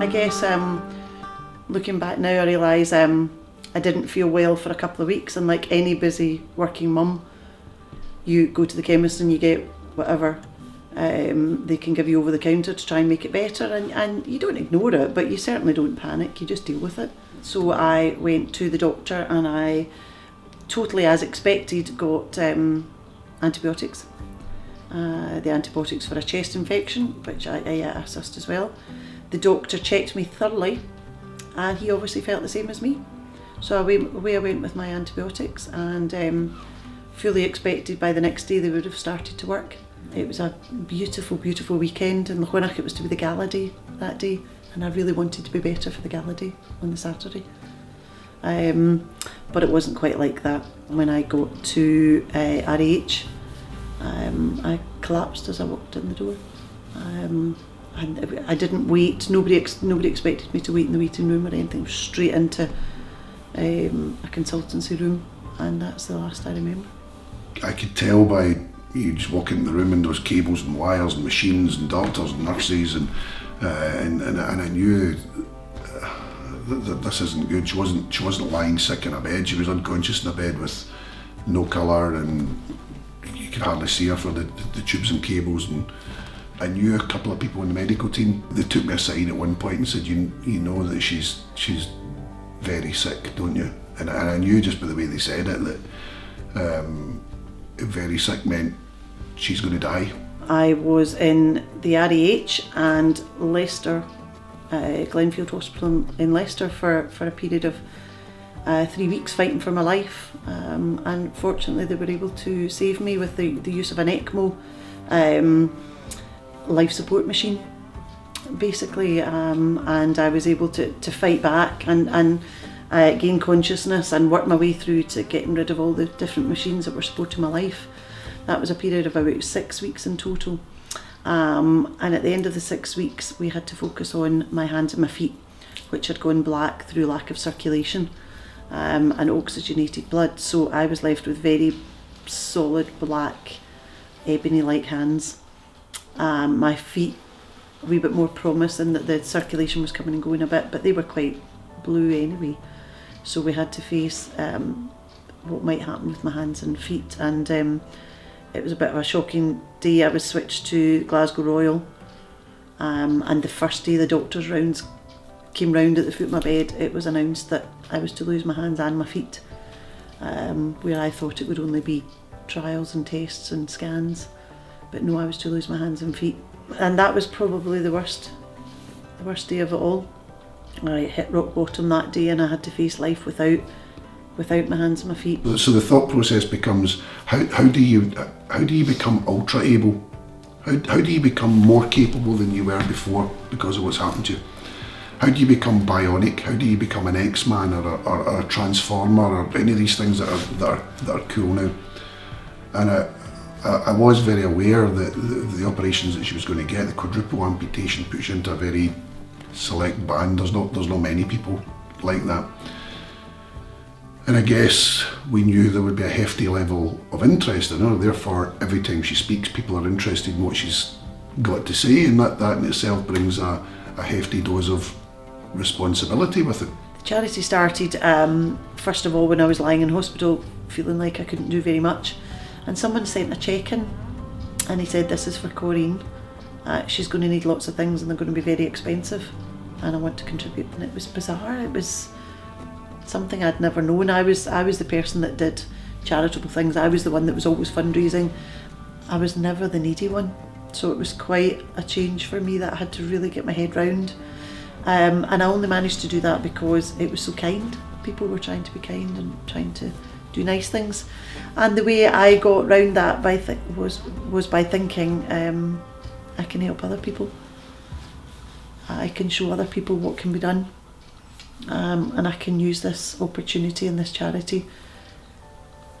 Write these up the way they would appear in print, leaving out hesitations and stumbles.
I guess looking back now, I realise I didn't feel well for a couple of weeks, and like any busy working mum, you go to the chemist and you get whatever they can give you over the counter to try and make it better, and you don't ignore it, but you certainly don't panic, you just deal with it. So I went to the doctor and I, totally as expected, got antibiotics. The antibiotics for a chest infection, which I assessed as well. The doctor checked me thoroughly and he obviously felt the same as me. So away I went with my antibiotics, and fully expected by the next day they would have started to work. It was a beautiful, beautiful weekend in Lochwinnock. It was to be the gala day that day, and I really wanted to be better for the gala day on the Saturday. But it wasn't quite like that. When I got to REID, I collapsed as I walked in the door. And I didn't wait. Nobody expected me to wait in the waiting room or anything. Straight into a consultancy room, and that's the last I remember. I could tell by you just walk into the room and there was cables and wires and machines and doctors and nurses and I knew that this isn't good. She wasn't lying sick in a bed. She was unconscious in a bed with no colour, and you could hardly see her for the tubes and cables. And I knew a couple of people in the medical team. They took me aside at one point and said, "You know that she's very sick, don't you?" And I knew just by the way they said it that very sick meant she's going to die. I was in the REH and Leicester, Glenfield Hospital in Leicester for a period of 3 weeks fighting for my life, and fortunately they were able to save me with the use of an ECMO life support machine basically, and I was able to fight back and gain consciousness and work my way through to getting rid of all the different machines that were supporting my life. That was a period of about 6 weeks in total. And at the end of the 6 weeks, we had to focus on my hands and my feet, which had gone black through lack of circulation and oxygenated blood. So I was left with very solid black, ebony-like hands. My feet, a wee bit more promise in that the circulation was coming and going a bit, but they were quite blue anyway. So we had to face what might happen with my hands and feet, and it was a bit of a shocking day. I was switched to Glasgow Royal, and the first day the doctor's rounds came round at the foot of my bed, it was announced that I was to lose my hands and my feet, where I thought it would only be trials and tests and scans, but no, I was to lose my hands and feet. And that was probably the worst day of it all. I hit rock bottom that day and I had to face life without my hands and my feet. So the thought process becomes, how do you become ultra able? How do you become more capable than you were before because of what's happened to you? How do you become bionic? How do you become an X-Man or a Transformer or any of these things that are cool now? And I was very aware that the operations that she was going to get, the quadruple amputation, puts you into a very select band. There's not many people like that. And I guess we knew there would be a hefty level of interest in her, therefore every time she speaks people are interested in what she's got to say, and that in itself brings a hefty dose of responsibility with it. The charity started first of all when I was lying in hospital feeling like I couldn't do very much, and someone sent a cheque in and he said, "This is for Corinne, she's going to need lots of things and they're going to be very expensive and I want to contribute." And it was bizarre. It was something I'd never known. I was the person that did charitable things. I was the one that was always fundraising. I was never the needy one. So it was quite a change for me that I had to really get my head round. And I only managed to do that because it was so kind. People were trying to be kind and trying to do nice things. And the way I got round that was by thinking, I can help other people. I can show other people what can be done. And I can use this opportunity and this charity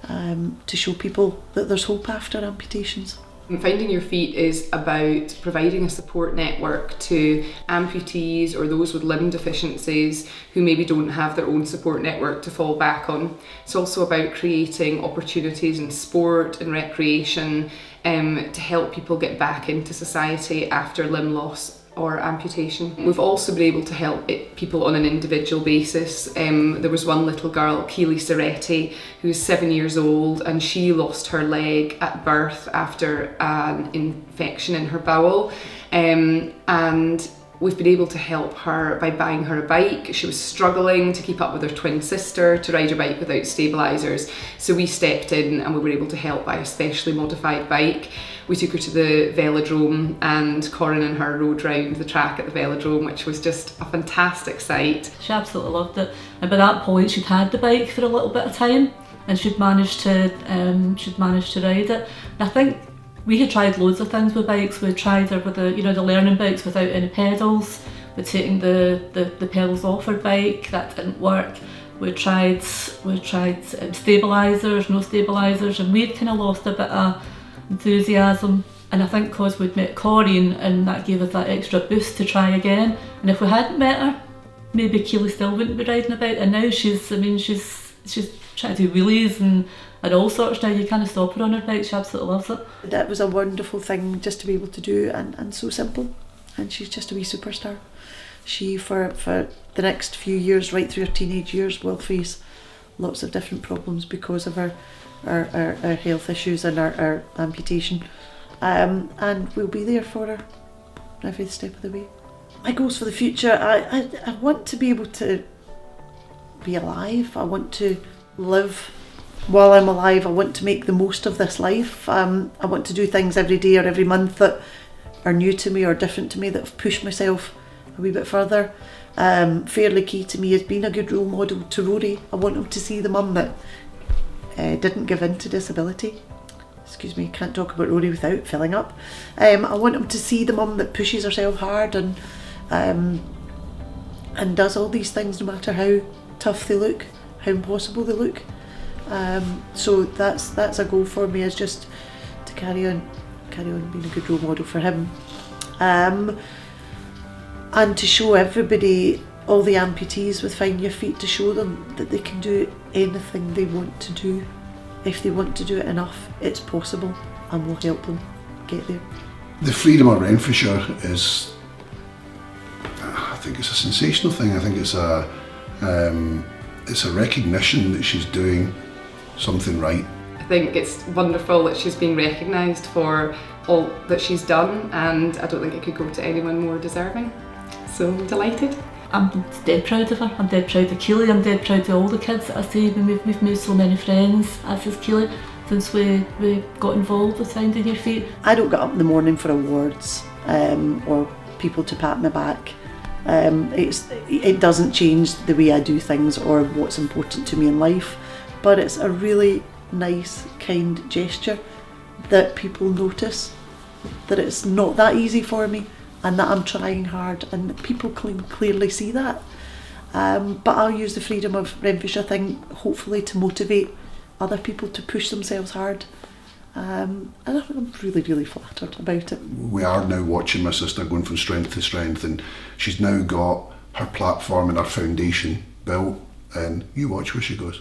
to show people that there's hope after amputations. Finding Your Feet is about providing a support network to amputees or those with limb deficiencies who maybe don't have their own support network to fall back on. It's also about creating opportunities in sport and recreation to help people get back into society after limb loss or amputation. We've also been able to help people on an individual basis. There was one little girl, Keely Soretti, who's 7 years old, and she lost her leg at birth after an infection in her bowel. And we've been able to help her by buying her a bike. She was struggling to keep up with her twin sister, to ride her bike without stabilisers. So we stepped in and we were able to help buy a specially modified bike. We took her to the velodrome, and Corinne and her rode round the track at the velodrome, which was just a fantastic sight. She absolutely loved it. And by that point she'd had the bike for a little bit of time, and she'd managed to ride it. And I think we had tried loads of things with bikes. We tried her with the learning bikes without any pedals. We'd taken the pedals off her bike, that didn't work. We tried stabilisers, no stabilisers, and we'd kind of lost a bit of enthusiasm. And I think because we'd met Corinne, and that gave us that extra boost to try again. And if we hadn't met her, maybe Keely still wouldn't be riding about. And now she's trying to do wheelies and all sorts now. You can't stop her on her bike. She absolutely loves it. That was a wonderful thing just to be able to do, and so simple. And she's just a wee superstar. She, for the next few years, right through her teenage years, will face lots of different problems because of her health issues and our amputation. And we'll be there for her every step of the way. My goals for the future, I want to be able to be alive. I want to live while I'm alive. I want to make the most of this life. I want to do things every day or every month that are new to me or different to me, that have pushed myself a wee bit further. Fairly key to me is being a good role model to Rory. I want him to see the mum that didn't give in to disability. Excuse me, can't talk about Rory without filling up. I want him to see the mum that pushes herself hard and does all these things no matter how tough they look, how impossible they look. So that's a goal for me, is just to carry on being a good role model for him, and to show everybody, all the amputees with Find Your Feet, to show them that they can do anything they want to do. If they want to do it enough, it's possible, and we'll help them get there. The freedom of Renfrewshire is, I think it's a sensational thing. I think it's a recognition that she's doing something right. I think it's wonderful that she's being recognised for all that she's done, and I don't think it could go to anyone more deserving. So I'm delighted. I'm dead proud of her. I'm dead proud of Keely. I'm dead proud of all the kids that I see. We've made so many friends, as is Keely, since we got involved with Finding Your Feet. I don't get up in the morning for awards or people to pat my back. It doesn't change the way I do things or what's important to me in life, but it's a really nice, kind gesture that people notice that it's not that easy for me, and that I'm trying hard, and people clearly see that. But I'll use the freedom of Renfrewshire thing, hopefully, to motivate other people to push themselves hard. And I'm really, really flattered about it. We are now watching my sister going from strength to strength, and she's now got her platform and her foundation built, and you watch where she goes.